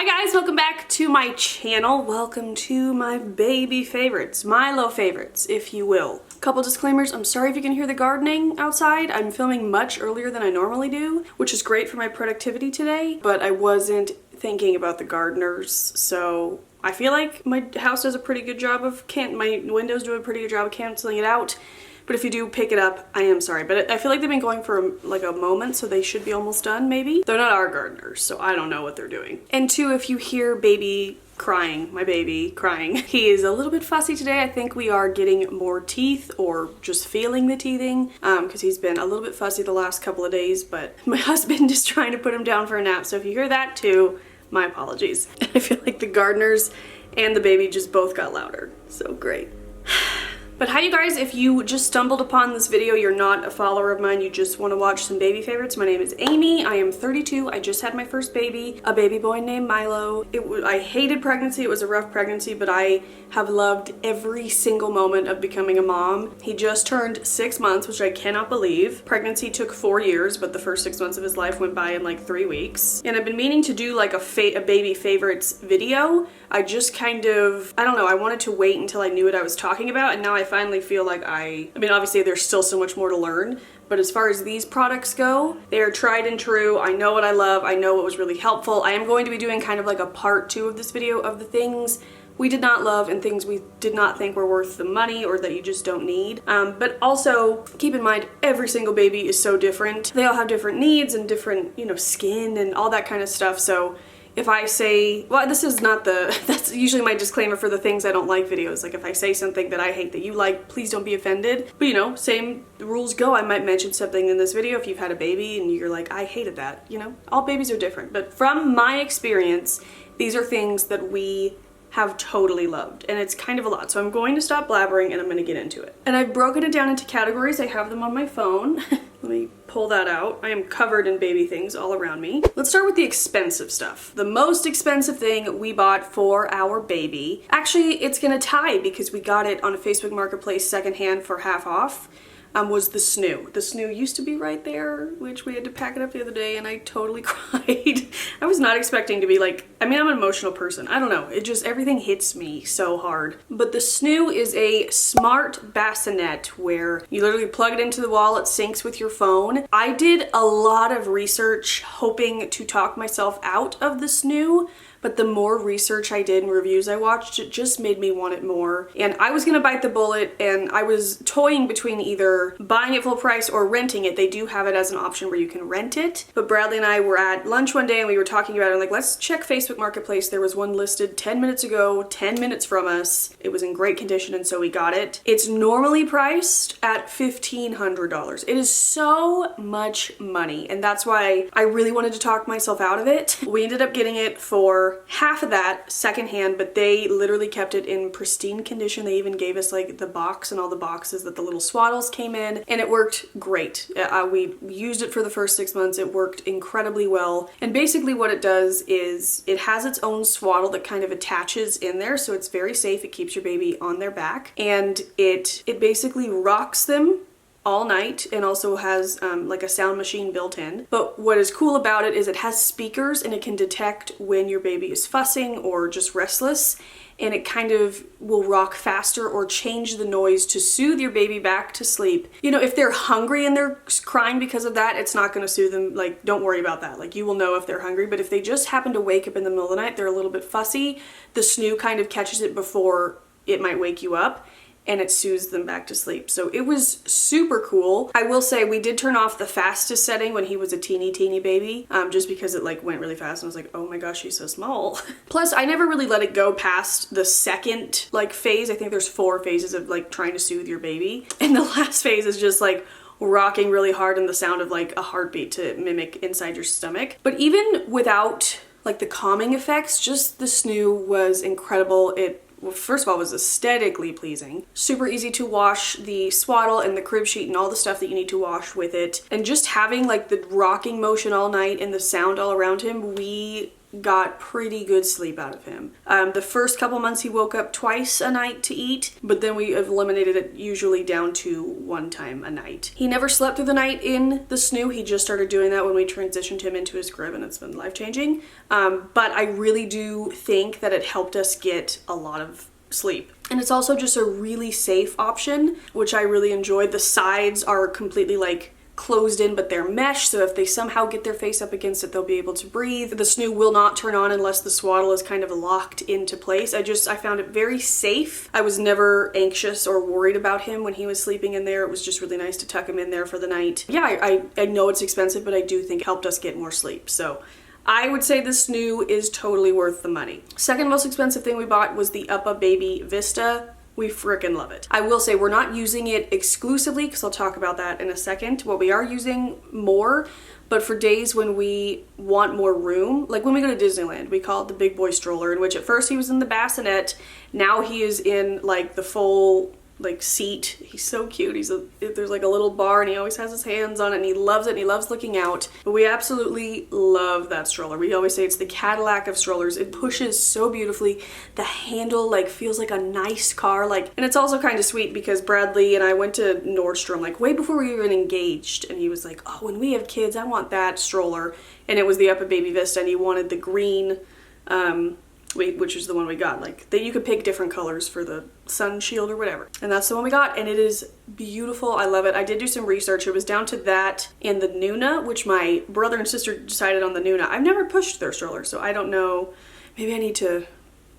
Hi guys, welcome back to my channel. Welcome to my baby favorites, Milo favorites, if you will. Couple disclaimers, I'm sorry if you can hear the gardening outside. I'm filming much earlier than I normally do, which is great for my productivity today, but I wasn't thinking about the gardeners, so I feel like my house does a pretty good job of my windows do a pretty good job of canceling it out. But if you do pick it up, I am sorry. But I feel like they've been going for like a moment, so they should be almost done, maybe. They're not our gardeners, so I don't know what they're doing. And two, if you hear baby crying, my baby crying, he is a little bit fussy today. I think we are getting more teeth or just feeling the teething because he's been a little bit fussy the last couple of days, but my husband is trying to put him down for a nap. So if you hear that too, my apologies. I feel like the gardeners and the baby just both got louder, so great. But hi you guys, if you just stumbled upon this video, you're not a follower of mine, you just want to watch some baby favorites. My name is Amy, I am 32, I just had my first baby, a baby boy named Milo. I hated pregnancy, it was a rough pregnancy, but I have loved every single moment of becoming a mom. He just turned 6 months, which I cannot believe. Pregnancy took 4 years, but the first 6 months of his life went by in like 3 weeks. And I've been meaning to do like a baby favorites video. I just kind of, I don't know, I wanted to wait until I knew what I was talking about, and now I finally feel like I mean, obviously there's still so much more to learn, but as far as these products go, they are tried and true. I know what I love, I know what was really helpful. I am going to be doing kind of like a part 2 of this video of the things we did not love and things we did not think were worth the money or that you just don't need. But also keep in mind, every single baby is so different. They all have different needs and different, you know, skin and all that kind of stuff. So if I say, well, this is not that's usually my disclaimer for the things I don't like videos. Like if I say something that I hate that you like, please don't be offended. But you know, same rules go. I might mention something in this video if you've had a baby and you're like, I hated that, you know? All babies are different. But from my experience, these are things that we have totally loved, and it's kind of a lot. So I'm going to stop blabbering and I'm going to get into it. And I've broken it down into categories. I have them on my phone. Let me pull that out. I am covered in baby things all around me. Let's start with the expensive stuff. The most expensive thing we bought for our baby, actually it's gonna tie because we got it on a Facebook Marketplace secondhand for half off, was the Snoo. The Snoo used to be right there, which we had to pack it up the other day and I totally cried. I was not expecting to be like, I mean, I'm an emotional person. I don't know. It just, everything hits me so hard. But the Snoo is a smart bassinet where you literally plug it into the wall, it syncs with your phone. I did a lot of research hoping to talk myself out of the Snoo, but the more research I did and reviews I watched, it just made me want it more. And I was gonna bite the bullet, and I was toying between either buying it full price or renting it. They do have it as an option where you can rent it. But Bradley and I were at lunch one day and we were talking about it. I'm like, let's check Facebook Marketplace. There was one listed 10 minutes ago, 10 minutes from us. It was in great condition, and so we got it. It's normally priced at $1,500. It is so much money, and that's why I really wanted to talk myself out of it. We ended up getting it for half of that secondhand, but they literally kept it in pristine condition. They even gave us like the box and all the boxes that the little swaddles came in, and it worked great. We used it for the first 6 months. It worked incredibly well. And basically what it does is it has its own swaddle that kind of attaches in there, so it's very safe. It keeps your baby on their back, and it basically rocks them all night, and also has like a sound machine built in. But what is cool about it is it has speakers, and it can detect when your baby is fussing or just restless, and it kind of will rock faster or change the noise to soothe your baby back to sleep. You know, if they're hungry and they're crying because of that, it's not going to soothe them. Like, don't worry about that. Like, you will know if they're hungry. But if they just happen to wake up in the middle of the night, they're a little bit fussy, the Snoo kind of catches it before it might wake you up, and it soothes them back to sleep. So it was super cool. I will say we did turn off the fastest setting when he was a teeny baby, just because it like went really fast and I was like, oh my gosh, he's so small. Plus, I never really let it go past the second like phase. I think there's 4 phases of like trying to soothe your baby, and the last phase is just like rocking really hard and the sound of like a heartbeat to mimic inside your stomach. But even without like the calming effects, just the Snoo was incredible. It, well, first of all, was aesthetically pleasing. Super easy to wash the swaddle and the crib sheet and all the stuff that you need to wash with it. And just having like the rocking motion all night and the sound all around him, we got pretty good sleep out of him. The first couple months he woke up twice a night to eat, but then we have eliminated it usually down to 1 time a night. He never slept through the night in the Snoo. He just started doing that when we transitioned him into his crib, and it's been life-changing. But I really do think that it helped us get a lot of sleep. And it's also just a really safe option, which I really enjoyed. The sides are completely like closed in, but they're mesh, so if they somehow get their face up against it, they'll be able to breathe. The Snoo will not turn on unless the swaddle is kind of locked into place. I found it very safe. I was never anxious or worried about him when he was sleeping in there. It was just really nice to tuck him in there for the night. Yeah, I know it's expensive, but I do think it helped us get more sleep. So I would say the Snoo is totally worth the money. Second most expensive thing we bought was the UPPA Vista. We freaking love it. I will say we're not using it exclusively because I'll talk about that in a second. What we are using more, but for days when we want more room, like when we go to Disneyland, we call it the big boy stroller, in which at first he was in the bassinet, now he is in like the full like seat. He's so cute. There's like a little bar and he always has his hands on it and he loves it and he loves looking out. But we absolutely love that stroller. We always say it's the Cadillac of strollers. It pushes so beautifully. The handle like feels like a nice car, like, and it's also kind of sweet because Bradley and I went to Nordstrom like way before we were even engaged, and he was like, oh, when we have kids I want that stroller, and it was the UPPA Vista, and he wanted the green which is the one we got. Like, that you could pick different colors for the sun shield or whatever. And that's the one we got, and it is beautiful. I love it. I did do some research. It was down to that and the Nuna, which my brother and sister decided on the Nuna. I've never pushed their stroller, so I don't know. Maybe I need to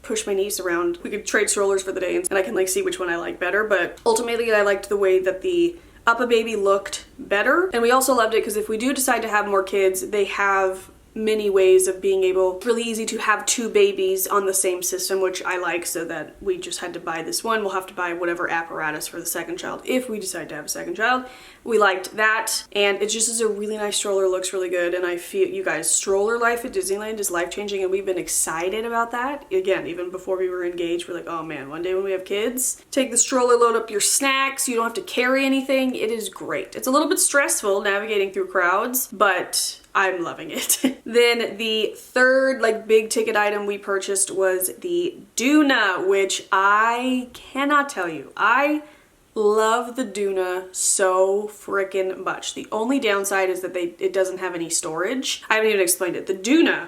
push my niece around. We could trade strollers for the day and I can like see which one I like better, but ultimately I liked the way that the UPPA looked better. And we also loved it because if we do decide to have more kids, they have many ways of being able, really easy to have 2 babies on the same system, which I like, so that we just had to buy this one. We'll have to buy whatever apparatus for the second child if we decide to have a second child. We liked that, and it just is a really nice stroller, looks really good, and I feel, you guys, stroller life at Disneyland is life-changing, and we've been excited about that. Again, even before we were engaged, we're like, oh man, one day when we have kids, take the stroller, load up your snacks, you don't have to carry anything. It is great. It's a little bit stressful navigating through crowds, but I'm loving it. Then the third like big ticket item we purchased was the Doona, which I cannot tell you. I love the Doona so freaking much. The only downside is that it doesn't have any storage. I haven't even explained it. The Doona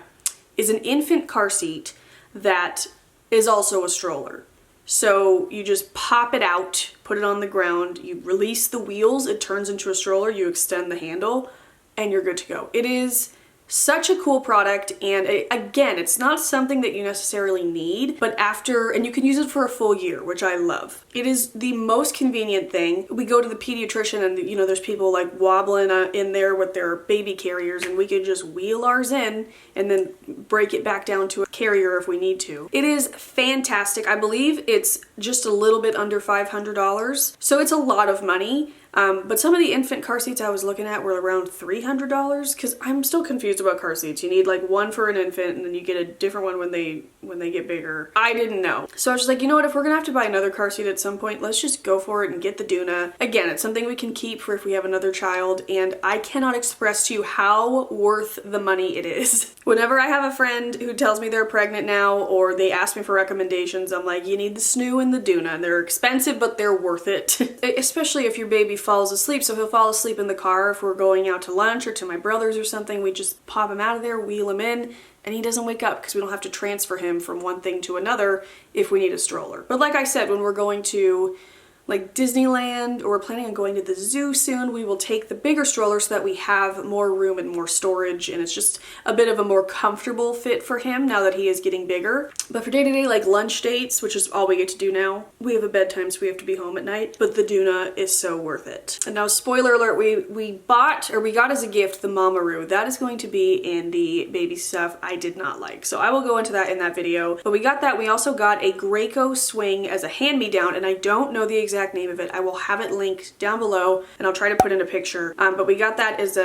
is an infant car seat that is also a stroller. So you just pop it out, put it on the ground, you release the wheels, it turns into a stroller, you extend the handle, and you're good to go. It is such a cool product, and again, it's not something that you necessarily need, but and you can use it for a full year, which I love. It is the most convenient thing. We go to the pediatrician and you know, there's people like wobbling in there with their baby carriers, and we could just wheel ours in and then break it back down to a carrier if we need to. It is fantastic. I believe it's just a little bit under $500, so it's a lot of money. But some of the infant car seats I was looking at were around $300, because I'm still confused about car seats. You need like one for an infant and then you get a different one when they get bigger. I didn't know. So I was just like, you know what, if we're gonna have to buy another car seat at some point, let's just go for it and get the Doona. Again, it's something we can keep for if we have another child, and I cannot express to you how worth the money it is. Whenever I have a friend who tells me they're pregnant now, or they ask me for recommendations, I'm like, you need the Snoo and the Doona. They're expensive, but they're worth it. Especially if your baby falls asleep. So he'll fall asleep in the car if we're going out to lunch or to my brother's or something. We just pop him out of there, wheel him in, and he doesn't wake up because we don't have to transfer him from one thing to another if we need a stroller. But like I said, when we're going to like Disneyland, or we're planning on going to the zoo soon, we will take the bigger stroller so that we have more room and more storage, and it's just a bit of a more comfortable fit for him now that he is getting bigger. But for day-to-day like lunch dates, which is all we get to do now, we have a bedtime so we have to be home at night, but the Doona is so worth it. And now, spoiler alert, we got as a gift the Mamaroo. That is going to be in the baby stuff I did not like, so I will go into that in that video. But we got that. We also got a Graco swing as a hand-me-down, and I don't know the exact exact name of it. I will have it linked down below and I'll try to put in a picture. But we got that as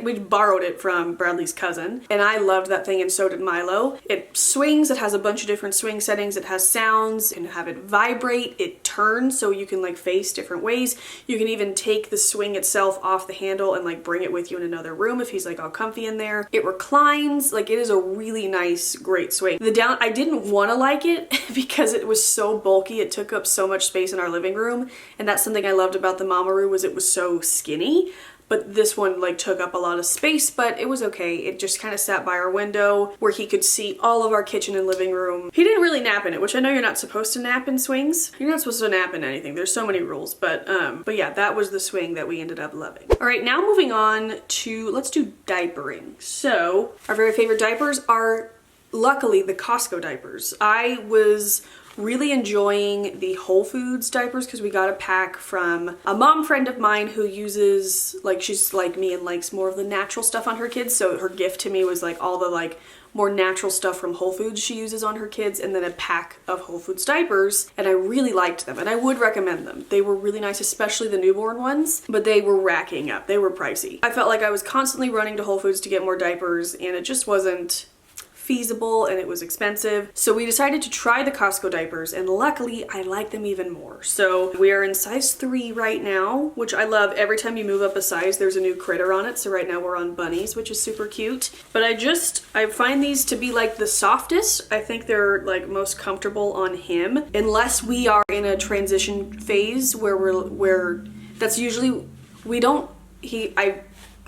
we borrowed it from Bradley's cousin, and I loved that thing and so did Milo. It swings, it has a bunch of different swing settings, it has sounds, you can have it vibrate, it turns so you can like face different ways. You can even take the swing itself off the handle and like bring it with you in another room if he's like all comfy in there. It reclines, like it is a really nice, great swing. I didn't want to like it because it was so bulky, it took up so much space in our living room, and that's something I loved about the Mamaru was it was so skinny. But this one like took up a lot of space, but it was okay. It just kind of sat by our window where he could see all of our kitchen and living room. He didn't really nap in it, which I know you're not supposed to nap in swings. You're not supposed to nap in anything. There's so many rules, but yeah, that was the swing that we ended up loving. All right, now moving on to, let's do diapering. So our very favorite diapers are luckily the Costco diapers. I was really enjoying the Whole Foods diapers because we got a pack from a mom friend of mine who uses, like, she's like me and likes more of the natural stuff on her kids, so her gift to me was like all the like more natural stuff from Whole Foods she uses on her kids, and then a pack of Whole Foods diapers, and I really liked them and I would recommend them. They were really nice, especially the newborn ones, but they were racking up. They were pricey. I felt like I was constantly running to Whole Foods to get more diapers and it just wasn't feasible and it was expensive. So we decided to try the Costco diapers, and luckily I like them even more. So we are in size 3 right now, which I love. Every time you move up a size there's a new critter on it. So right now we're on bunnies, which is super cute. But I find these to be like the softest. I think they're like most comfortable on him, unless we are in a transition phase where that's usually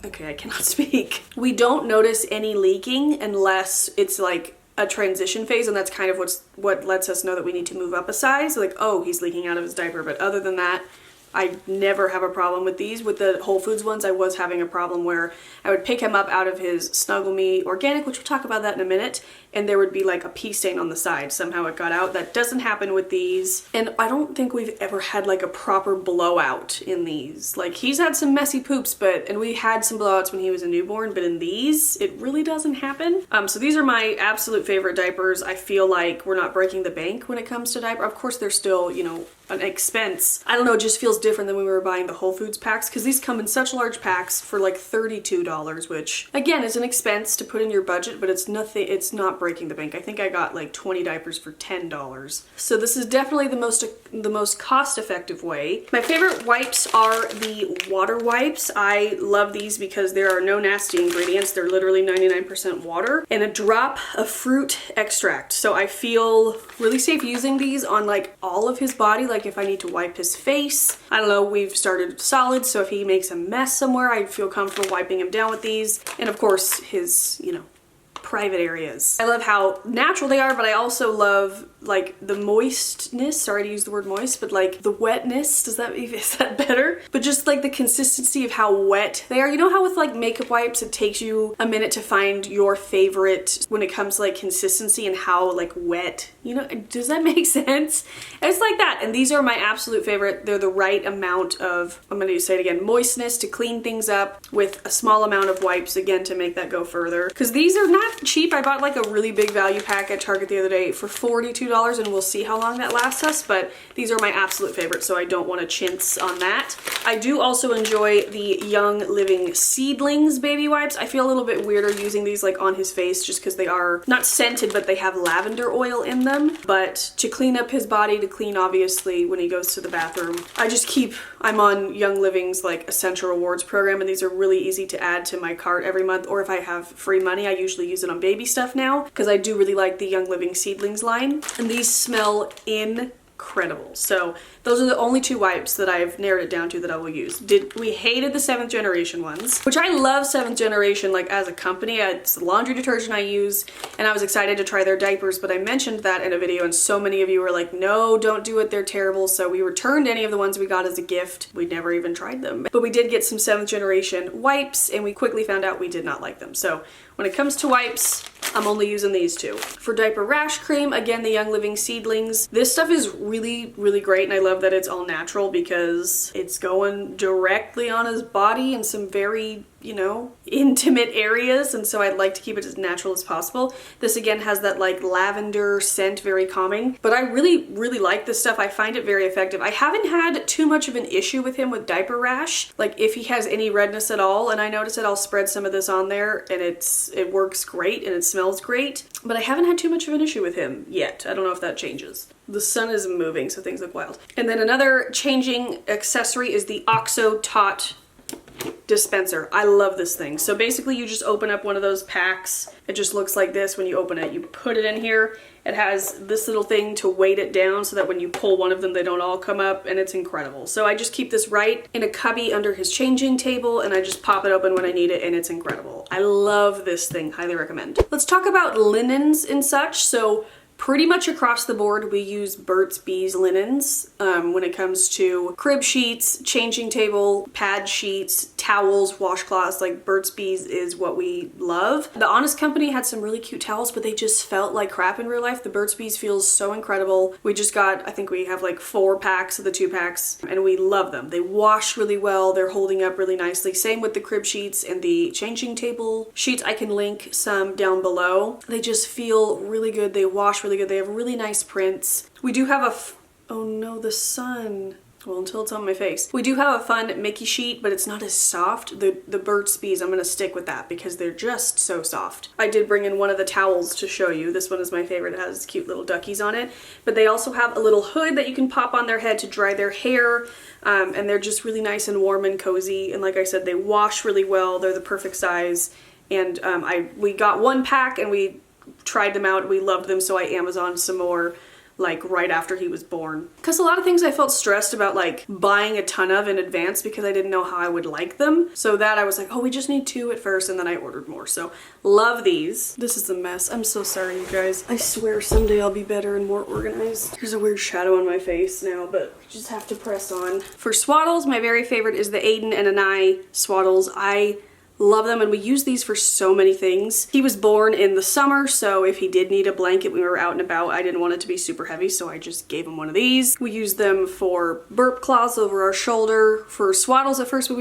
okay, I cannot speak. We don't notice any leaking unless it's like a transition phase, and that's kind of what lets us know that we need to move up a size. Like, oh, he's leaking out of his diaper. But other than that, I never have a problem with these. With the Whole Foods ones, I was having a problem where I would pick him up out of his Snuggle Me Organic, which we'll talk about that in a minute, and there would be like a pee stain on the side. Somehow it got out. That doesn't happen with these. And I don't think we've ever had like a proper blowout in these. Like, he's had some messy poops, and we had some blowouts when he was a newborn, but in these, it really doesn't happen. So these are my absolute favorite diapers. I feel like we're not breaking the bank when it comes to diaper. Of course, they're still, you know, an expense. I don't know, it just feels different than when we were buying the Whole Foods packs, because these come in such large packs for like $32, which again is an expense to put in your budget, but it's not breaking the bank. I think I got like 20 diapers for $10. So this is definitely the most cost-effective way. My favorite wipes are the water wipes. I love these because there are no nasty ingredients. They're literally 99% water and a drop of fruit extract. So I feel really safe using these on like all of his body. Like if I need to wipe his face, I don't know, we've started solids, so if he makes a mess somewhere, I feel comfortable wiping him down with these. And of course his, you know, private areas. I love how natural they are, but I also love like the moistness. Sorry to use the word moist, but like the wetness. Is that better? But just like the consistency of how wet they are. You know how with like makeup wipes, it takes you a minute to find your favorite when it comes to like consistency and how like wet, you know, does that make sense? It's like that. And these are my absolute favorite. They're the right amount of, I'm going to say it again, moistness to clean things up with a small amount of wipes, again, to make that go further. Because these are not cheap. I bought like a really big value pack at Target the other day for $42, and we'll see how long that lasts us, but these are my absolute favorite, so I don't want to chintz on that. I do also enjoy the Young Living Seedlings baby wipes. I feel a little bit weirder using these like on his face just because they are not scented, but they have lavender oil in them. But to clean up his body, to clean obviously when he goes to the bathroom, I'm on Young Living's like Essential Rewards program, and these are really easy to add to my cart every month, or if I have free money, I usually use it on baby stuff now because I do really like the Young Living Seedlings line, and these smell incredible. So those are the only 2 wipes that I've narrowed it down to that I will use. We hated the 7th generation ones, which I love 7th generation like as a company. It's the laundry detergent I use, and I was excited to try their diapers, but I mentioned that in a video and so many of you were like, no, don't do it, they're terrible. So we returned any of the ones we got as a gift. We never even tried them, but we did get some 7th generation wipes, and we quickly found out we did not like them. So when it comes to wipes, I'm only using these 2. For diaper rash cream, again, the Young Living Seedlings. This stuff is really, really great, and I love that it's all natural because it's going directly on his body in some very you know, intimate areas, and so I'd like to keep it as natural as possible. This again has that like lavender scent, very calming, but I really like this stuff. I find it very effective. I haven't had too much of an issue with him with diaper rash, like if he has any redness at all, and I notice that I'll spread some of this on there and it works great and it smells great, but I haven't had too much of an issue with him yet. I don't know if that changes. The sun is moving, so things look wild. And then another changing accessory is the OXO Tot dispenser. I love this thing. So basically you just open up one of those packs. It just looks like this when you open it. You put it in here. It has this little thing to weight it down so that when you pull one of them, they don't all come up, and it's incredible. So I just keep this right in a cubby under his changing table, and I just pop it open when I need it, and it's incredible. I love this thing. Highly recommend. Let's talk about linens and such. So pretty much across the board, we use Burt's Bees linens when it comes to crib sheets, changing table, pad sheets, towels, washcloths. Like Burt's Bees is what we love. The Honest Company had some really cute towels, but they just felt like crap in real life. The Burt's Bees feels so incredible. We just got, I think we have like 4 packs of the 2 packs, and we love them. They wash really well. They're holding up really nicely. Same with the crib sheets and the changing table sheets. I can link some down below. They just feel really good. They wash really good. They have really nice prints. We do have a oh no, the sun. Well, until it's on my face. We do have a fun Mickey sheet, but it's not as soft. The Burt's Bees, I'm gonna stick with that because they're just so soft. I did bring in one of the towels to show you. This one is my favorite. It has cute little duckies on it. But they also have a little hood that you can pop on their head to dry their hair. And they're just really nice and warm and cozy. And like I said, they wash really well. They're the perfect size. And we got 1 pack and we tried them out. We loved them, so I Amazoned some more like right after he was born. Because a lot of things I felt stressed about like buying a ton of in advance because I didn't know how I would like them. So that I was like, oh, we just need 2 at first, and then I ordered more. So love these. This is a mess. I'm so sorry, you guys. I swear someday I'll be better and more organized. There's a weird shadow on my face now, but we just have to press on. For swaddles, my very favorite is the Aiden and Anai swaddles. I love them, and we use these for so many things. He was born in the summer, so if he did need a blanket when we were out and about, I didn't want it to be super heavy, so I just gave him one of these. We use them for burp cloths over our shoulder, for swaddles at first, but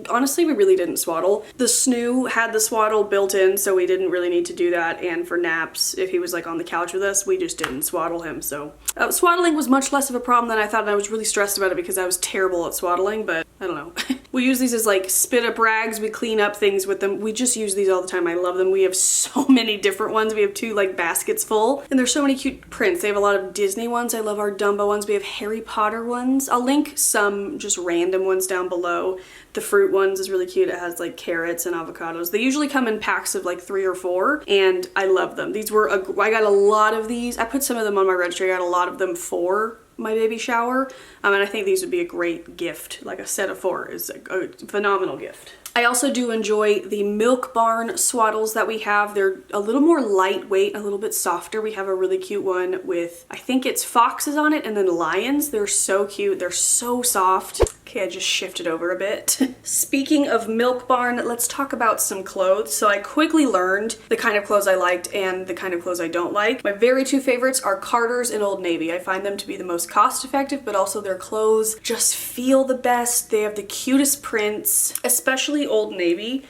honestly, we really didn't swaddle. The Snoo had the swaddle built in, so we didn't really need to do that, and for naps, if he was like on the couch with us, we just didn't swaddle him, so. Swaddling was much less of a problem than I thought, and I was really stressed about it because I was terrible at swaddling, but I don't know. We use these as like spit up rags. We clean up things with them. We just use these all the time. I love them. We have so many different ones. We have 2 like baskets full, and there's so many cute prints. They have a lot of Disney ones. I love our Dumbo ones. We have Harry Potter ones. I'll link some just random ones down below. The fruit ones is really cute. It has like carrots and avocados. They usually come in packs of like 3 or 4, and I love them. These were, I got a lot of these. I put some of them on my registry. I got a lot of them for my baby shower, and I think these would be a great gift. Like a set of 4 is a phenomenal gift. I also do enjoy the Milk Barn swaddles that we have. They're a little more lightweight, a little bit softer. We have a really cute one with, I think it's foxes on it and then lions. They're so cute. They're so soft. Okay, I just shifted over a bit. Speaking of Milk Barn, let's talk about some clothes. So I quickly learned the kind of clothes I liked and the kind of clothes I don't like. My very 2 favorites are Carter's and Old Navy. I find them to be the most cost effective, but also their clothes just feel the best. They have the cutest prints, especially Old Navy.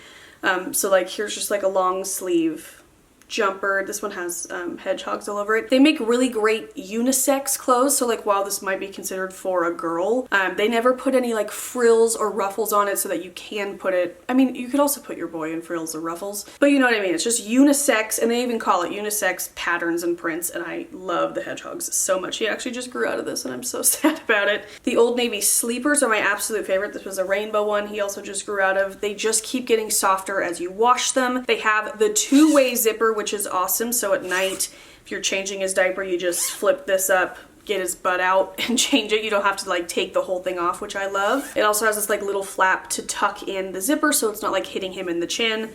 So like here's just like a long sleeve jumper. This one has hedgehogs all over it. They make really great unisex clothes, so like while this might be considered for a girl, they never put any like frills or ruffles on it so that you can put it, I mean, you could also put your boy in frills or ruffles, but you know what I mean. It's just unisex, and they even call it unisex patterns and prints, and I love the hedgehogs so much. He actually just grew out of this, and I'm so sad about it. The Old Navy sleepers are my absolute favorite. This was a rainbow one he also just grew out of. They just keep getting softer as you wash them. They have the 2-way zipper, which is awesome. So at night, if you're changing his diaper, you just flip this up, get his butt out and change it. You don't have to like take the whole thing off, which I love. It also has this like little flap to tuck in the zipper so it's not like hitting him in the chin.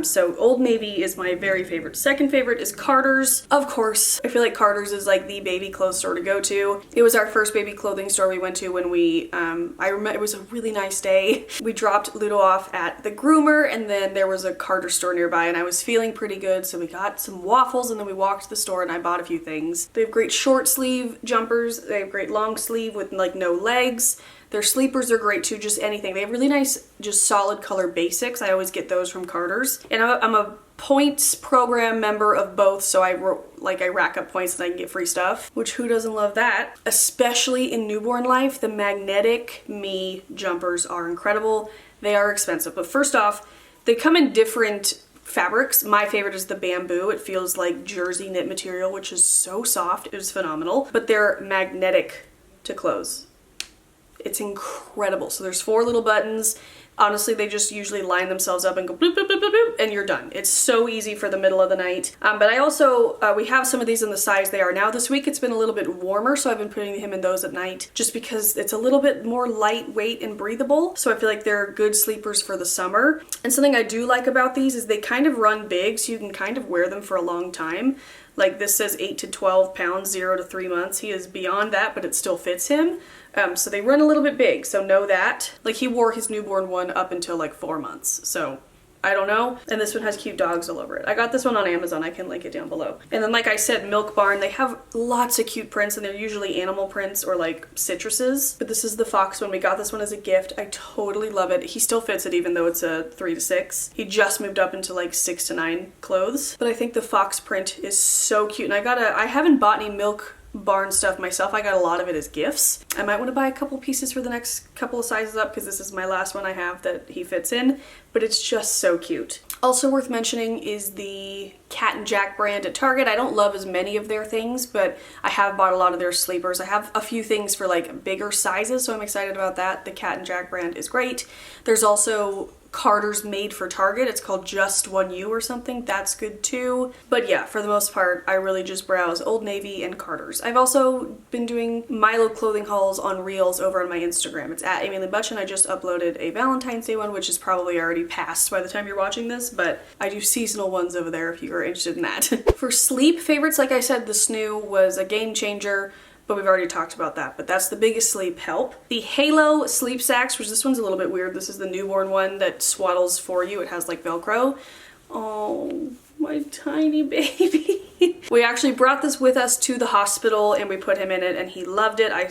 So Old Navy is my very favorite. Second favorite is Carter's. Of course, I feel like Carter's is like the baby clothes store to go to. It was our first baby clothing store we went to when we, I remember it was a really nice day. We dropped Ludo off at the groomer, and then there was a Carter store nearby, and I was feeling pretty good, so we got some waffles, and then we walked to the store and I bought a few things. They have great short sleeve jumpers. They have great long sleeve with like no legs. Their sleepers are great too, just anything. They have really nice, just solid color basics. I always get those from Carter's. And I'm a points program member of both, so I rack up points and I can get free stuff, which who doesn't love that? Especially in newborn life, the Magnetic Me jumpers are incredible. They are expensive, but first off, they come in different fabrics. My favorite is the bamboo. It feels like jersey knit material, which is so soft. It is phenomenal, but they're magnetic to close. It's incredible. So there's 4 little buttons. Honestly, they just usually line themselves up and go bloop, bloop, bloop, bloop, bloop, and you're done. It's so easy for the middle of the night. But I also, we have some of these in the size they are now. This week it's been a little bit warmer, so I've been putting him in those at night just because it's a little bit more lightweight and breathable. So I feel like they're good sleepers for the summer. And something I do like about these is they kind of run big, so you can kind of wear them for a long time. Like this says 8 to 12 pounds, 0 to 3 months. He is beyond that, but it still fits him. So they run a little bit big, so know that. Like he wore his newborn one up until like 4 months, so I don't know. And this one has cute dogs all over it. I got this one on Amazon. I can link it down below. And then like I said, Milk Barn, they have lots of cute prints and they're usually animal prints or like citruses. But this is the fox one. We got this one as a gift. I totally love it. He still fits it even though it's a 3 to 6. He just moved up into like 6 to 9 clothes. But I think the fox print is so cute. And I haven't bought any Milk Barn stuff myself. I got a lot of it as gifts. I might want to buy a couple pieces for the next couple of sizes up because this is my last one I have that he fits in, but it's just so cute. Also worth mentioning is the Cat and Jack brand at Target. I don't love as many of their things, but I have bought a lot of their sleepers. I have a few things for like bigger sizes, so I'm excited about that. The Cat and Jack brand is great. There's also Carter's made for Target. It's called Just One You or something. That's good too. But yeah, for the most part, I really just browse Old Navy and Carter's. I've also been doing Milo clothing hauls on Reels over on my Instagram. It's at Amy Lynn Butch, and I just uploaded a Valentine's Day one, which is probably already passed by the time you're watching this, but I do seasonal ones over there if you're interested in that. For sleep favorites, like I said, the Snoo was a game changer, but we've already talked about that, but that's the biggest sleep help. The Halo sleep sacks, which this one's a little bit weird. This is the newborn one that swaddles for you. It has like Velcro. Oh, my tiny baby. We actually brought this with us to the hospital and we put him in it and he loved it. I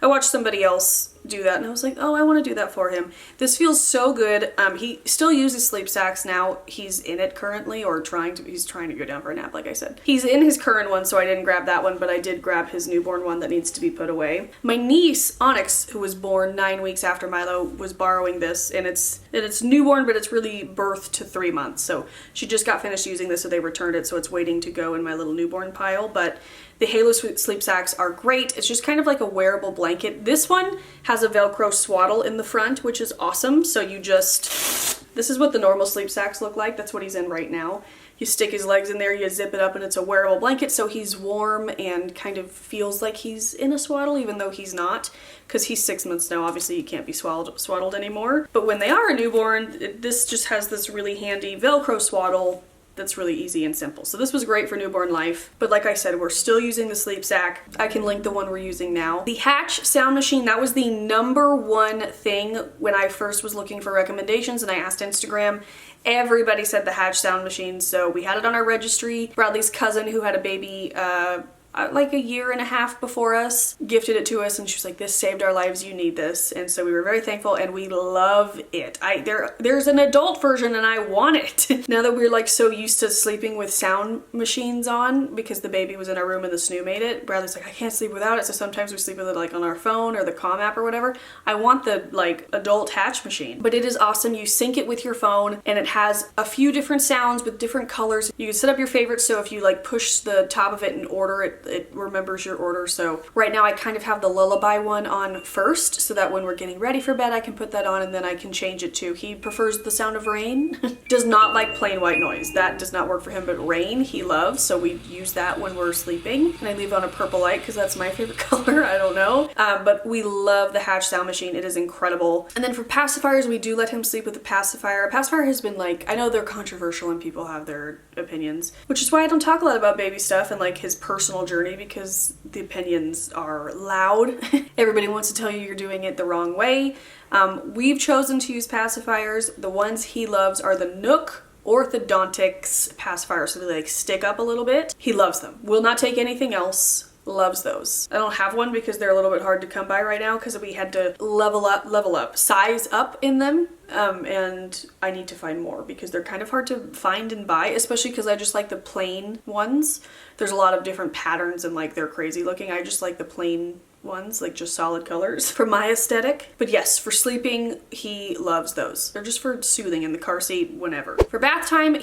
watched somebody else do that and I was like, oh, I want to do that for him. This feels so good. He still uses sleep sacks now. He's in it currently, or he's trying to go down for a nap, like I said. He's in his current one, so I didn't grab that one, but I did grab his newborn one that needs to be put away. My niece, Onyx, who was born 9 weeks after Milo, was borrowing this, and it's newborn, but it's really birth to 3 months. So she just got finished using this, so they returned it, so it's waiting to go in my little newborn pile. But the Halo sleep sacks are great. It's just kind of like a wearable blanket. This one has a Velcro swaddle in the front, which is awesome. So this is what the normal sleep sacks look like. That's what he's in right now. You stick his legs in there, you zip it up, and it's a wearable blanket, so he's warm and kind of feels like he's in a swaddle, even though he's not, because he's 6 months now. Obviously, you can't be swaddled anymore. But when they are a newborn, this just has this really handy Velcro swaddle that's really easy and simple. So this was great for newborn life. But like I said, we're still using the sleep sack. I can link the one we're using now. The Hatch sound machine, that was the #1 thing when I first was looking for recommendations and I asked Instagram. Everybody said the Hatch sound machine, so we had it on our registry. Bradley's cousin, who had a baby like a year and a half before us, gifted it to us, and she was like, this saved our lives, you need this. And so we were very thankful and we love it. There's an adult version and I want it. Now that we're like so used to sleeping with sound machines on, because the baby was in our room and the Snoo made it, Bradley's like, I can't sleep without it, so sometimes we sleep with it like on our phone or the Calm app or whatever. I want the like adult Hatch machine. But it is awesome. You sync it with your phone and it has a few different sounds with different colors. You can set up your favorites, so if you like push the top of it and order it, it remembers your order. So right now I kind of have the lullaby one on first, so that when we're getting ready for bed I can put that on and then I can change it to, he prefers the sound of rain. Does not like plain white noise. That does not work for him, but rain he loves, so we use that when we're sleeping. And I leave on a purple light because that's my favorite color. I don't know. But we love the Hatch sound machine. It is incredible. And then for pacifiers, we do let him sleep with a pacifier. A pacifier has been like, I know they're controversial and people have their opinions, which is why I don't talk a lot about baby stuff and like his personal journey, because the opinions are loud. Everybody wants to tell you you're doing it the wrong way. We've chosen to use pacifiers. The ones he loves are the Nook Orthodontics pacifiers, so they like stick up a little bit. He loves them. Will not take anything else. loves those. I don't have one because they're a little bit hard to come by right now because we had to level up, size up in them. And I need to find more because they're kind of hard to find and buy, especially because I just like the plain ones. There's a lot of different patterns and like they're crazy looking. I just like the plain ones, like just solid colors for my aesthetic. But yes, for sleeping, he loves those. They're just for soothing in the car seat whenever. For bath time,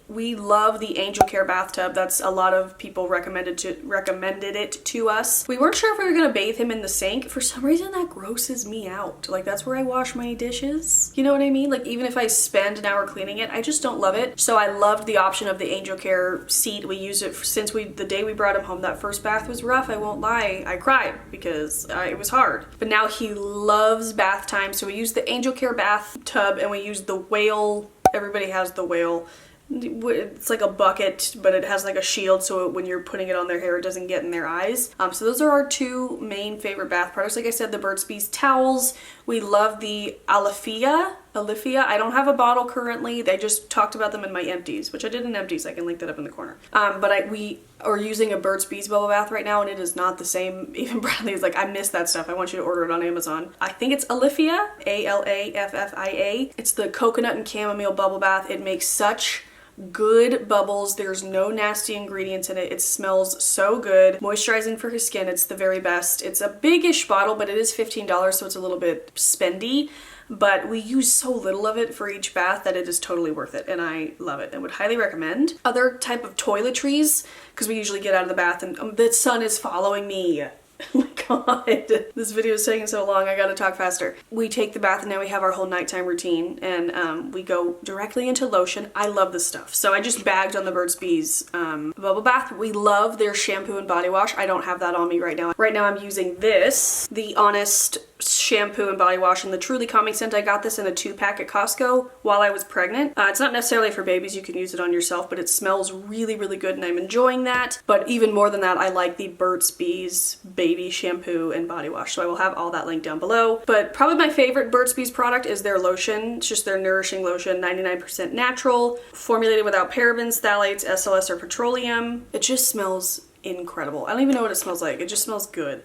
we love the Angel Care bathtub. That's a lot of people recommended it to us. We weren't sure if we were gonna bathe him in the sink. For some reason that grosses me out. Like that's where I wash my dishes. You know what I mean? Like even if I spend an hour cleaning it, I just don't love it. So I loved the option of the Angel Care seat. We used it since the day we brought him home. That first bath was rough, I won't lie. I cried because it was hard. But now he loves bath time. So we use the Angel Care bathtub and we use the whale. Everybody has the whale. It's like a bucket, but it has like a shield so when you're putting it on their hair, it doesn't get in their eyes. So those are our two main favorite bath products. Like I said, the Burt's Bees towels. We love the Alifia. I don't have a bottle currently. They just talked about them in my empties, which I did in empties. I can link that up in the corner. But we are using a Burt's Bees bubble bath right now and it is not the same. Even Bradley is like, I miss that stuff. I want you to order it on Amazon. I think it's Alifia, A-L-A-F-F-I-A. It's the coconut and chamomile bubble bath. It makes such good bubbles. There's no nasty ingredients in it. It smells so good. Moisturizing for his skin. It's the very best. It's a big-ish bottle, but it is $15, so it's a little bit spendy. But we use so little of it for each bath that it is totally worth it, and I love it and would highly recommend. Other type of toiletries, because we usually get out of the bath and the sun is following me. Oh my god, this video is taking so long, I gotta talk faster. We take the bath and now we have our whole nighttime routine and we go directly into lotion. I love this stuff. So I just bagged on the Burt's Bees bubble bath. We love their shampoo and body wash. I don't have that on me right now. Right now I'm using this, the Honest shampoo and body wash in the Truly Calming scent. I got this in a 2-pack at Costco while I was pregnant. It's not necessarily for babies, you can use it on yourself, but it smells really, really good and I'm enjoying that. But even more than that, I like the Burt's Bees baby shampoo and body wash. So I will have all that linked down below. But probably my favorite Burt's Bees product is their lotion. It's just their nourishing lotion, 99% natural, formulated without parabens, phthalates, SLS, or petroleum. It just smells incredible. I don't even know what it smells like. It just smells good.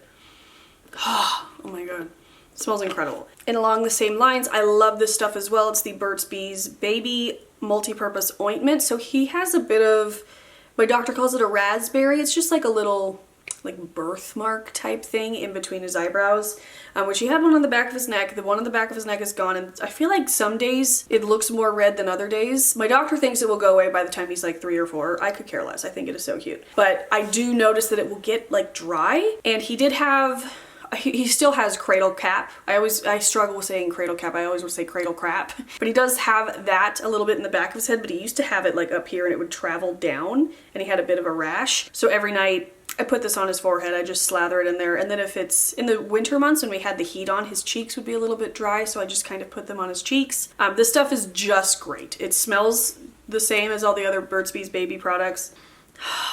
Oh my god. It smells incredible. And along the same lines, I love this stuff as well. It's the Burt's Bees Baby Multi-Purpose Ointment. So he has a bit of, my doctor calls it a raspberry. It's just like a little like birthmark type thing in between his eyebrows, which he had one on the back of his neck. The one on the back of his neck is gone, and I feel like some days it looks more red than other days. My doctor thinks it will go away by the time he's like 3 or 4. I could care less. I think it is so cute. But I do notice that it will get like dry, and he did have, he still has cradle cap. I struggle with saying cradle cap. I always would say cradle crap. But he does have that a little bit in the back of his head, but he used to have it like up here and it would travel down, and he had a bit of a rash. So every night I put this on his forehead. I just slather it in there. And then if it's in the winter months when we had the heat on, his cheeks would be a little bit dry, so I just kind of put them on his cheeks. This stuff is just great. It smells the same as all the other Burt's Bees baby products.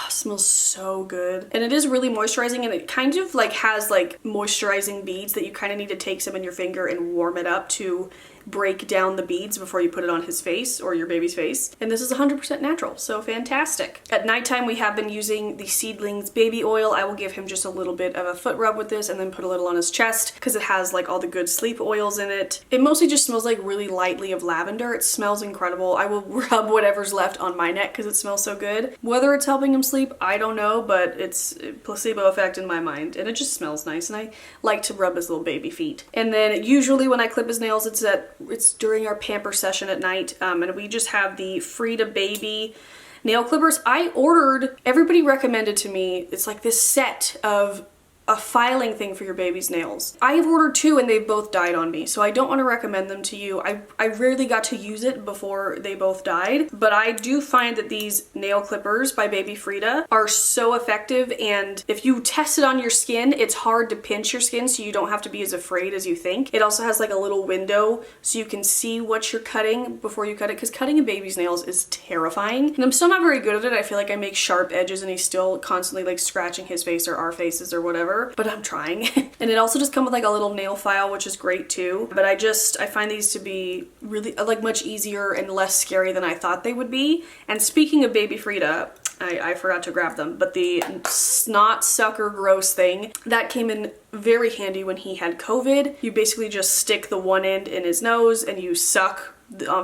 Smells so good. And it is really moisturizing, and it kind of like has like moisturizing beads that you kind of need to take some in your finger and warm it up to break down the beads before you put it on his face or your baby's face. And this is 100% natural, so fantastic. At nighttime, we have been using the Seedlings baby oil. I will give him just a little bit of a foot rub with this and then put a little on his chest because it has like all the good sleep oils in it. It mostly just smells like really lightly of lavender. It smells incredible. I will rub whatever's left on my neck because it smells so good. Whether it's helping him sleep, I don't know, but it's a placebo effect in my mind, and it just smells nice, and I like to rub his little baby feet. And then usually when I clip his nails, it's during our pamper session at night, and we just have the Frida Baby nail clippers. I ordered, everybody recommended to me, it's like this set of a filing thing for your baby's nails. I have ordered 2 and they've both died on me, so I don't want to recommend them to you. I rarely got to use it before they both died, but I do find that these nail clippers by Baby Frida are so effective, and if you test it on your skin, it's hard to pinch your skin, so you don't have to be as afraid as you think. It also has like a little window so you can see what you're cutting before you cut it, because cutting a baby's nails is terrifying. And I'm still not very good at it. I feel like I make sharp edges and he's still constantly like scratching his face or our faces or whatever. But I'm trying. And it also just comes with like a little nail file, which is great too. But I find these to be really like much easier and less scary than I thought they would be. And speaking of Baby Frida, I forgot to grab them, but the snot sucker gross thing, that came in very handy when he had COVID. You basically just stick the one end in his nose and you suck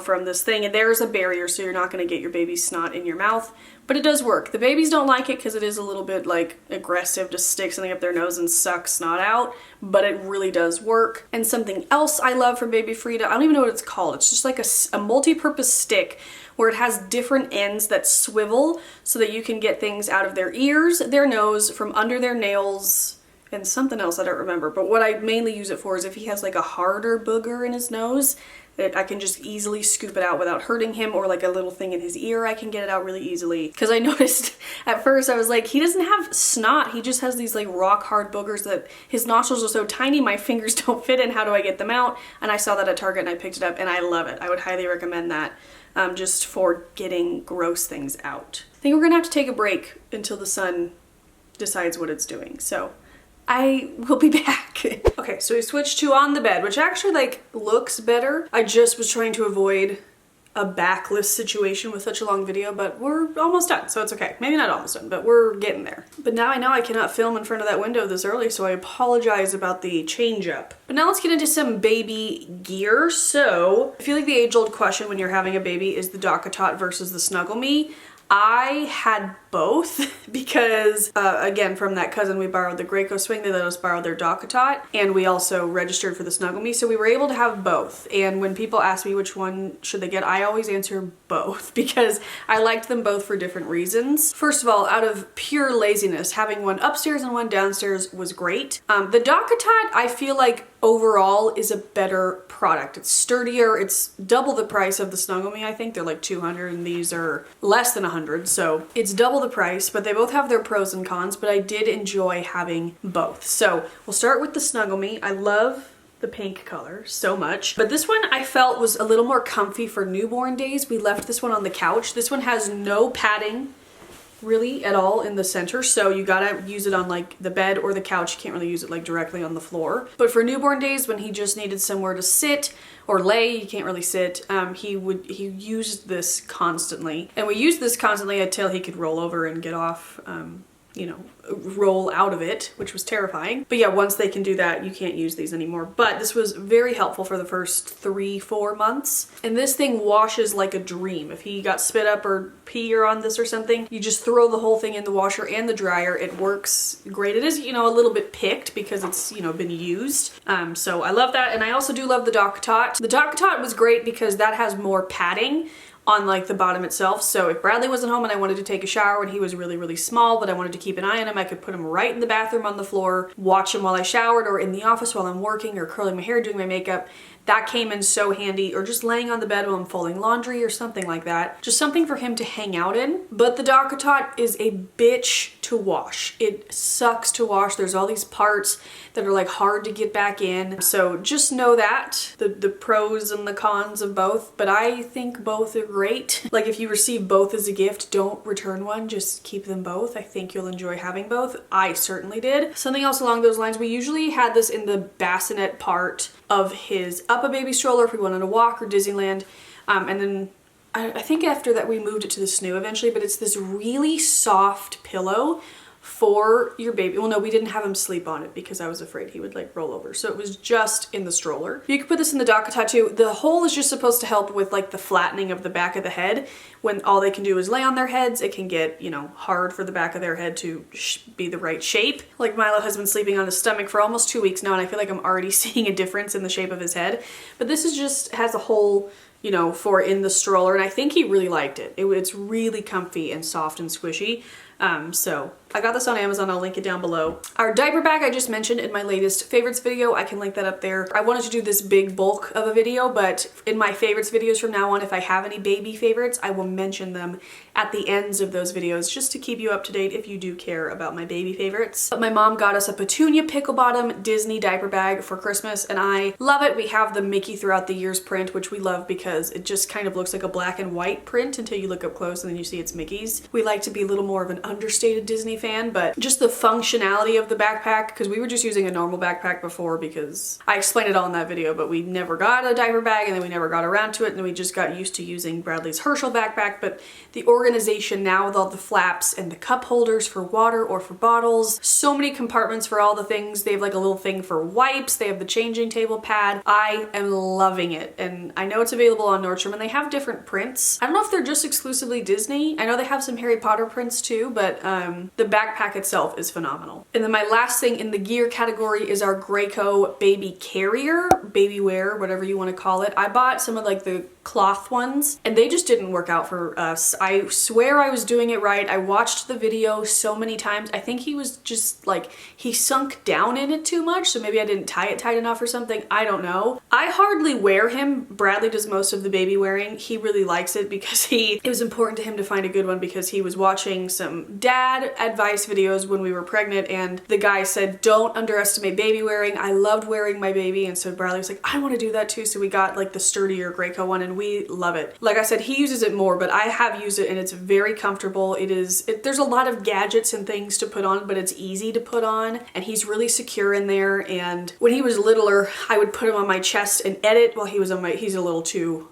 from this thing, and there's a barrier so you're not going to get your baby's snot in your mouth, but it does work. The babies don't like it because it is a little bit like aggressive to stick something up their nose and suck snot out, but it really does work. And something else I love from Baby Frida, I don't even know what it's called, it's just like a multi-purpose stick where it has different ends that swivel so that you can get things out of their ears, their nose, from under their nails, and something else I don't remember. But what I mainly use it for is if he has like a harder booger in his nose, that I can just easily scoop it out without hurting him, or like a little thing in his ear, I can get it out really easily. Because I noticed at first, I was like, he doesn't have snot, he just has these like rock hard boogers that his nostrils are so tiny my fingers don't fit in, how do I get them out? And I saw that at Target and I picked it up and I love it. I would highly recommend that just for getting gross things out. I think we're gonna have to take a break until the sun decides what it's doing, so I will be back. Okay, so we switched to on the bed, which actually like looks better. I just was trying to avoid a backless situation with such a long video, but we're almost done, so it's okay. Maybe not almost done, but we're getting there. But now I know I cannot film in front of that window this early, so I apologize about the change up. But now let's get into some baby gear. So I feel like the age-old question when you're having a baby is the DOCKATOT versus the Snuggle Me. I had both because, again, from that cousin we borrowed the Graco swing, they let us borrow their DOCKATOT, and we also registered for the Snuggle Me, so we were able to have both. And when people ask me which one should they get, I always answer both because I liked them both for different reasons. First of all, out of pure laziness, having one upstairs and one downstairs was great. The DOCKATOT, I feel like overall is a better product. It's sturdier, it's double the price of the Snuggle Me, I think. They're like $200 and these are less than $100, so it's double the price, but they both have their pros and cons, but I did enjoy having both. So we'll start with the Snuggle Me. I love the pink color so much, but this one I felt was a little more comfy for newborn days. We left this one on the couch. This one has no padding really at all in the center, so you gotta use it on like the bed or the couch. You can't really use it like directly on the floor. But for newborn days, when he just needed somewhere to sit or lay, you can't really sit, he used this constantly, and we used this constantly until he could roll over and get off, you know, roll out of it, which was terrifying. But yeah, once they can do that, you can't use these anymore. But this was very helpful for the first 3-4 months. And this thing washes like a dream. If he got spit up or pee or on this or something, you just throw the whole thing in the washer and the dryer. It works great. It is, you know, a little bit picked because it's, you know, been used. So I love that. And I also do love the DOCKATOT. The DOCKATOT was great because that has more padding on like the bottom itself. So if Bradley wasn't home and I wanted to take a shower and he was really, really small, but I wanted to keep an eye on him, I could put him right in the bathroom on the floor, watch him while I showered, or in the office while I'm working or curling my hair, doing my makeup. That came in so handy, or just laying on the bed while I'm folding laundry or something like that. Just something for him to hang out in. But the DOCKATOT is a bitch to wash. It sucks to wash. There's all these parts that are like hard to get back in. So just know that, the pros and the cons of both, but I think both are great. Like if you receive both as a gift, don't return one, just keep them both. I think you'll enjoy having both. I certainly did. Something else along those lines, we usually had this in the bassinet part of his Up a Baby stroller if we wanted to walk or Disneyland. And then I think after that we moved it to the Snoo eventually, but it's this really soft pillow for your baby. Well, no, we didn't have him sleep on it because I was afraid he would like roll over. So it was just in the stroller. You could put this in the DOCKATOT too. The hole is just supposed to help with like the flattening of the back of the head. When all they can do is lay on their heads, it can get, you know, hard for the back of their head to be the right shape. Like Milo has been sleeping on his stomach for almost 2 weeks now, and I feel like I'm already seeing a difference in the shape of his head. But this is just has a hole, you know, for in the stroller, and I think he really liked it. It's really comfy and soft and squishy. So I got this on Amazon, I'll link it down below. Our diaper bag I just mentioned in my latest favorites video, I can link that up there. I wanted to do this big bulk of a video, but in my favorites videos from now on, if I have any baby favorites, I will mention them at the ends of those videos just to keep you up to date if you do care about my baby favorites. But my mom got us a Petunia pickle bottom Disney diaper bag for Christmas, and I love it. We have the Mickey Throughout the Years print, which we love because it just kind of looks like a black and white print until you look up close and then you see it's Mickey's. We like to be a little more of an understated Disney fan, but just the functionality of the backpack, because we were just using a normal backpack before because I explained it all in that video, but we never got a diaper bag and then we never got around to it, and then we just got used to using Bradley's Herschel backpack. But the organization now with all the flaps and the cup holders for water or for bottles, so many compartments for all the things. They have like a little thing for wipes, they have the changing table pad. I am loving it, and I know it's available on Nordstrom, and they have different prints. I don't know if they're just exclusively Disney. I know they have some Harry Potter prints too, but the backpack itself is phenomenal. And then my last thing in the gear category is our Graco baby carrier, baby wear, whatever you want to call it. I bought some of like the cloth ones and they just didn't work out for us. I swear I was doing it right. I watched the video so many times. I think he was just like, he sunk down in it too much, so maybe I didn't tie it tight enough or something. I don't know. I hardly wear him. Bradley does most of the baby wearing. He really likes it because it was important to him to find a good one because he was watching some dad advice videos when we were pregnant, and the guy said, don't underestimate baby wearing. I loved wearing my baby, and so Bradley was like, I want to do that too. So we got like the sturdier Graco one, and we love it. Like I said, he uses it more, but I have used it and it's very comfortable. There's a lot of gadgets and things to put on, but it's easy to put on, and he's really secure in there. And when he was littler, I would put him on my chest and edit while he was on he's a little too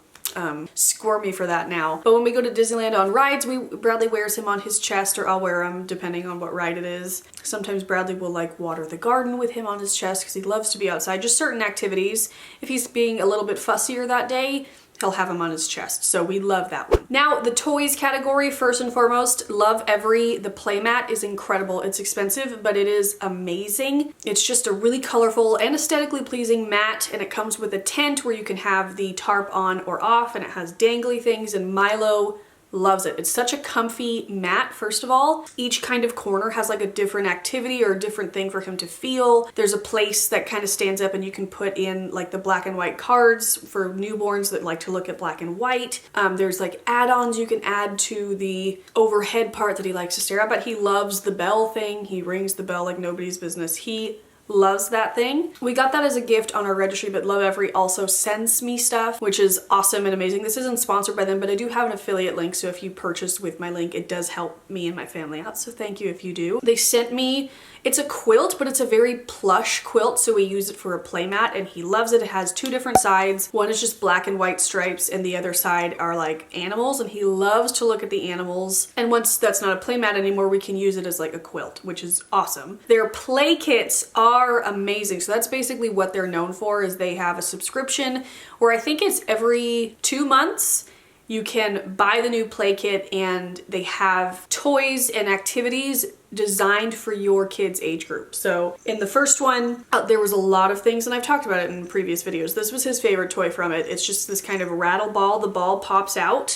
squirmy for that now. But when we go to Disneyland on rides, Bradley wears him on his chest, or I'll wear him depending on what ride it is. Sometimes Bradley will like water the garden with him on his chest because he loves to be outside. Just certain activities. If he's being a little bit fussier that day, he'll have him on his chest. So we love that one. Now, the toys category, first and foremost, love Every. The playmat is incredible. It's expensive, but it is amazing. It's just a really colorful and aesthetically pleasing mat, and it comes with a tent where you can have the tarp on or off, and it has dangly things, and Milo loves it. It's such a comfy mat, first of all. Each kind of corner has like a different activity or a different thing for him to feel. There's a place that kind of stands up and you can put in like the black and white cards for newborns that like to look at black and white. There's like add-ons you can add to the overhead part that he likes to stare at, but he loves the bell thing. He rings the bell like nobody's business. He loves that thing. We got that as a gift on our registry, but Love Every also sends me stuff, which is awesome and amazing. This isn't sponsored by them, but I do have an affiliate link, so if you purchase with my link, it does help me and my family out, so thank you if you do. They sent me, it's a quilt, but it's a very plush quilt, so we use it for a playmat, and he loves it. It has two different sides. One is just black and white stripes, and the other side are like animals, and he loves to look at the animals. And once that's not a playmat anymore, we can use it as like a quilt, which is awesome. Their play kits are amazing. So that's basically what they're known for, is they have a subscription where I think it's every 2 months you can buy the new play kit, and they have toys and activities designed for your kids' age group. So in the first one, there was a lot of things, and I've talked about it in previous videos. This was his favorite toy from it. It's just this kind of rattle ball. The ball pops out.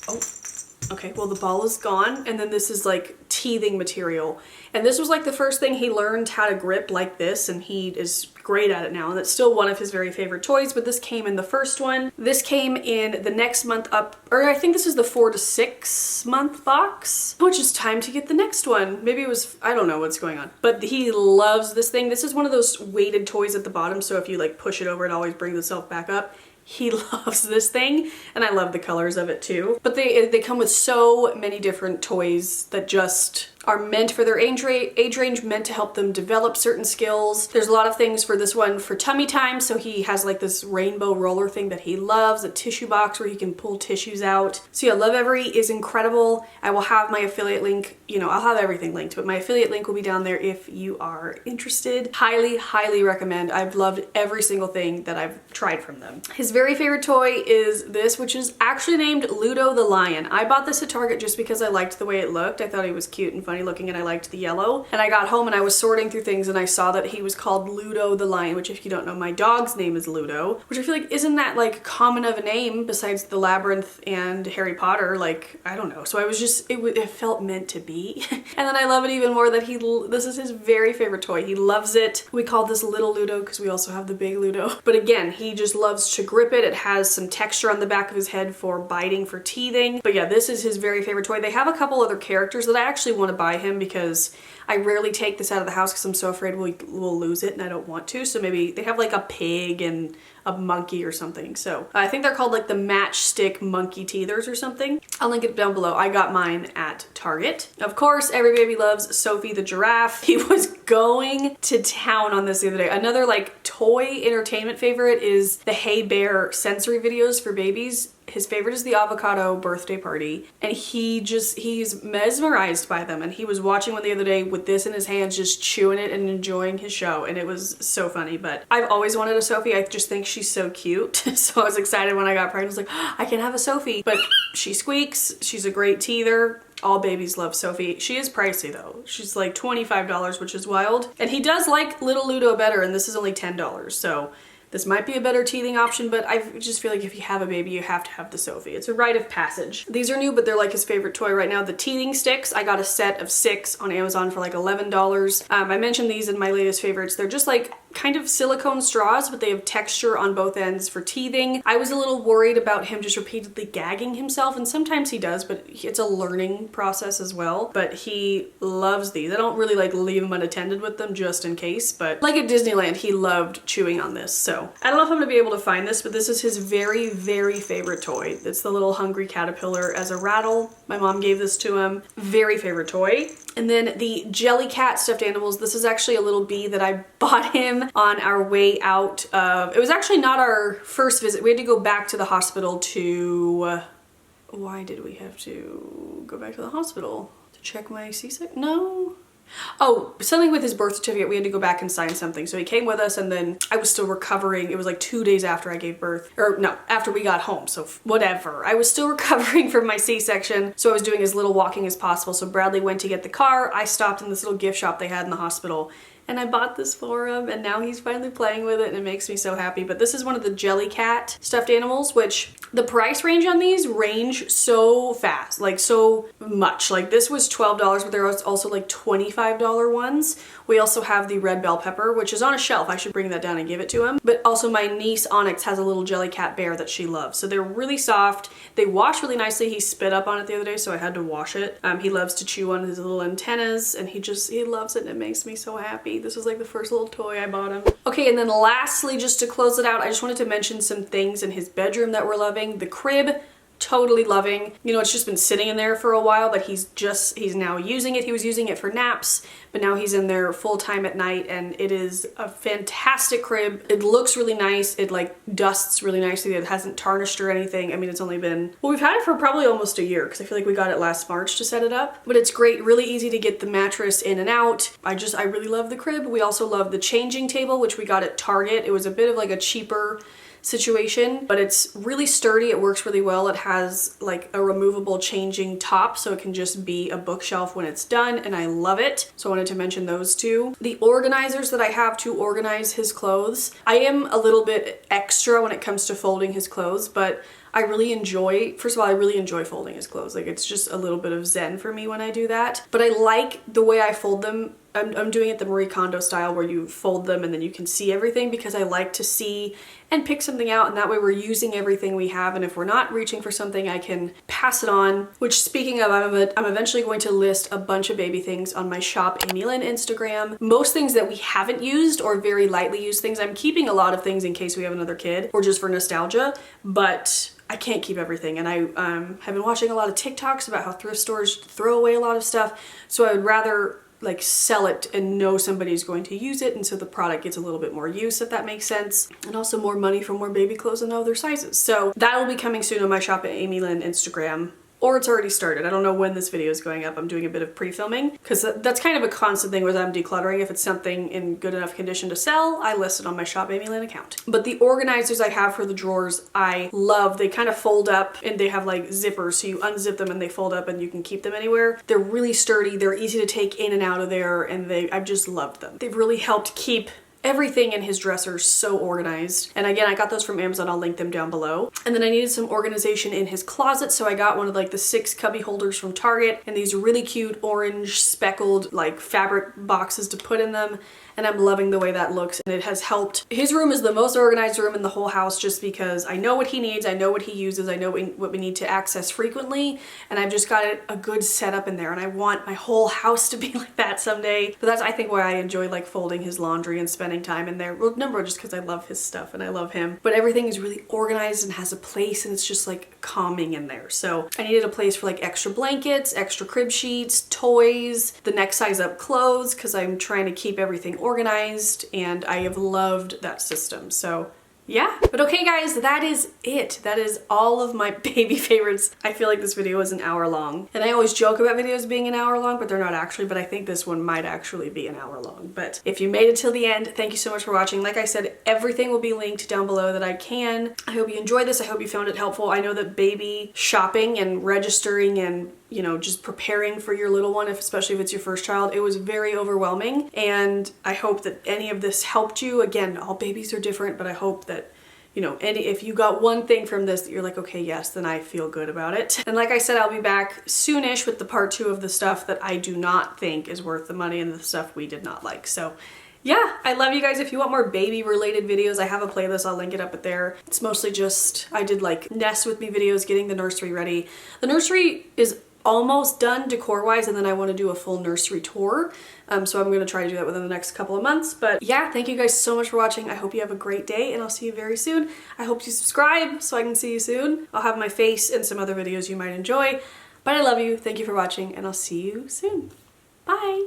Oh, okay, well the ball is gone, and then this is like teething material. And this was like the first thing he learned how to grip like this, and he is great at it now, and that's still one of his very favorite toys. But this came in the first one. This came in the next month up, or I think this is the 4 to 6 month box, which is time to get the next one. Maybe it was, I don't know what's going on, but he loves this thing. This is one of those weighted toys at the bottom, so if you like push it over, it always brings itself back up. He loves this thing, and I love the colors of it too. But they come with so many different toys that just are meant for their age range, meant to help them develop certain skills. There's a lot of things for this one for tummy time, so he has like this rainbow roller thing that he loves, a tissue box where he can pull tissues out. So yeah, Love Every is incredible. I will have my affiliate link, you know, I'll have everything linked, but my affiliate link will be down there if you are interested. Highly, highly recommend. I've loved every single thing that I've tried from them. His very favorite toy is this, which is actually named Ludo the Lion. I bought this at Target just because I liked the way it looked. I thought he was cute and funny looking, and I liked the yellow. And I got home and I was sorting through things, and I saw that he was called Ludo the Lion, which if you don't know, my dog's name is Ludo, which I feel like isn't that like common of a name besides the Labyrinth and Harry Potter. Like, I don't know. So I was just, it felt meant to be. And then I love it even more that this is his very favorite toy. He loves it. We call this little Ludo because we also have the big Ludo. But again, he just loves to grip it. It has some texture on the back of his head for biting, for teething. But yeah, this is his very favorite toy. They have a couple other characters that I actually want to buy buy him because I rarely take this out of the house because I'm so afraid we'll lose it and I don't want to. So maybe they have like a pig and a monkey or something. So I think they're called like the matchstick monkey teethers or something. I'll link it down below. I got mine at Target. Of course, every baby loves Sophie the giraffe. He was going to town on this the other day. Another like toy entertainment favorite is the Hey Bear sensory videos for babies. His favorite is the avocado birthday party, and he's mesmerized by them, and he was watching one the other day with this in his hands, just chewing it and enjoying his show, and it was so funny. But I've always wanted a Sophie. I just think she's so cute. So I was excited when I got pregnant. I was like, oh, I can have a Sophie. But she squeaks, she's a great teether. All babies love Sophie. She is pricey though. She's like $25, which is wild. And he does like little Ludo better, and this is only $10, so this might be a better teething option, but I just feel like if you have a baby, you have to have the Sophie. It's a rite of passage. These are new, but they're like his favorite toy right now. The teething sticks, I got a set of 6 on Amazon for like $11. I mentioned these in my latest favorites. They're just like kind of silicone straws, but they have texture on both ends for teething. I was a little worried about him just repeatedly gagging himself, and sometimes he does, but it's a learning process as well. But he loves these. I don't really like leave him unattended with them just in case, but like at Disneyland, he loved chewing on this. So I don't know if I'm gonna be able to find this, but this is his very, very favorite toy. It's the little hungry caterpillar as a rattle. My mom gave this to him. Very favorite toy. And then the Jellycat stuffed animals. This is actually a little bee that I bought him on our way out of, it was actually not our first visit. We had to go back to the hospital to, why did we have to go back to the hospital? To check my C-section? No. Oh, something with his birth certificate. We had to go back and sign something. So he came with us, and then I was still recovering. It was like 2 days after I gave birth, or no, after we got home. So whatever. I was still recovering from my C-section. So I was doing as little walking as possible. So Bradley went to get the car. I stopped in this little gift shop they had in the hospital, and I bought this for him, and now he's finally playing with it, and it makes me so happy. But this is one of the Jellycat stuffed animals, which the price range on these range so fast, like so much. Like this was $12, but there was also like $25 ones. We also have the red bell pepper, which is on a shelf. I should bring that down and give it to him. But also my niece Onyx has a little Jellycat bear that she loves. So they're really soft. They wash really nicely. He spit up on it the other day, so I had to wash it. He loves to chew on his little antennas, and he loves it, and it makes me so happy. This was like the first little toy I bought him. Okay, and then lastly, just to close it out, I just wanted to mention some things in his bedroom that we're loving. The crib, totally loving. You know, it's just been sitting in there for a while, but he's now using it. He was using it for naps, but now he's in there full time at night, and it is a fantastic crib. It looks really nice. It like dusts really nicely. It hasn't tarnished or anything. I mean, it's only been, well, we've had it for probably almost a year because I feel like we got it last March to set it up, but it's great. Really easy to get the mattress in and out. I really love the crib. We also love the changing table, which we got at Target. It was a bit of like a cheaper situation, but it's really sturdy. It works really well. It has like a removable changing top, so it can just be a bookshelf when it's done, and I love it. So I wanted to mention those two. The organizers that I have to organize his clothes. I am a little bit extra when it comes to folding his clothes, but I really enjoy, first of all, I really enjoy folding his clothes. Like it's just a little bit of zen for me when I do that. But I like the way I fold them. I'm doing it the Marie Kondo style where you fold them and then you can see everything, because I like to see and pick something out, and that way we're using everything we have, and if we're not reaching for something, I can pass it on. Which, speaking of, I'm eventually going to list a bunch of baby things on my Shop Amy Lynn Instagram. Most things that we haven't used or very lightly used things. I'm keeping a lot of things in case we have another kid or just for nostalgia, but I can't keep everything, and I have been watching a lot of TikToks about how thrift stores throw away a lot of stuff, so I would rather like sell it and know somebody's going to use it, and so the product gets a little bit more use, if that makes sense, and also more money for more baby clothes and other sizes. So that will be coming soon on my Shop at Amy Lynn Instagram. Or it's already started. I don't know when this video is going up. I'm doing a bit of pre-filming because that's kind of a constant thing with I'm decluttering. If it's something in good enough condition to sell, I list it on my Shop Amy Lynn account. But the organizers I have for the drawers, I love. They kind of fold up and they have like zippers, so you unzip them and they fold up and you can keep them anywhere. They're really sturdy. They're easy to take in and out of there, and I've just loved them. They've really helped keep everything in his dresser is so organized. And again, I got those from Amazon. I'll link them down below. And then I needed some organization in his closet, so I got one of like the 6 cubby holders from Target and these really cute orange speckled like fabric boxes to put in them. And I'm loving the way that looks, and it has helped. His room is the most organized room in the whole house just because I know what he needs, I know what he uses, I know what we need to access frequently, and I've just got a good setup in there, and I want my whole house to be like that someday. But that's, I think, why I enjoy like folding his laundry and spending time in there. Well, number just because I love his stuff and I love him. But everything is really organized and has a place, and it's just like calming in there. So I needed a place for like extra blankets, extra crib sheets, toys, the next size up clothes, because I'm trying to keep everything organized, and I have loved that system. So yeah. But okay guys, that is it. That is all of my baby favorites. I feel like this video is an hour long. And I always joke about videos being an hour long, but they're not actually, but I think this one might actually be an hour long. But if you made it till the end, thank you so much for watching. Like I said, everything will be linked down below that I can. I hope you enjoyed this. I hope you found it helpful. I know that baby shopping and registering and, you know, just preparing for your little one, especially if it's your first child, it was very overwhelming. And I hope that any of this helped you. Again, all babies are different, but I hope that, you know, if you got one thing from this that you're like, okay, yes, then I feel good about it. And like I said, I'll be back soonish with the part 2 of the stuff that I do not think is worth the money and the stuff we did not like. So yeah, I love you guys. If you want more baby related videos, I have a playlist. I'll link it up there. It's mostly just, I did like nest with me videos, getting the nursery ready. The nursery is almost done decor wise, and then I want to do a full nursery tour. So I'm going to try to do that within the next couple of months. But yeah, thank you guys so much for watching. I hope you have a great day, and I'll see you very soon. I hope you subscribe so I can see you soon. I'll have my face and some other videos you might enjoy. But I love you. Thank you for watching, and I'll see you soon. Bye.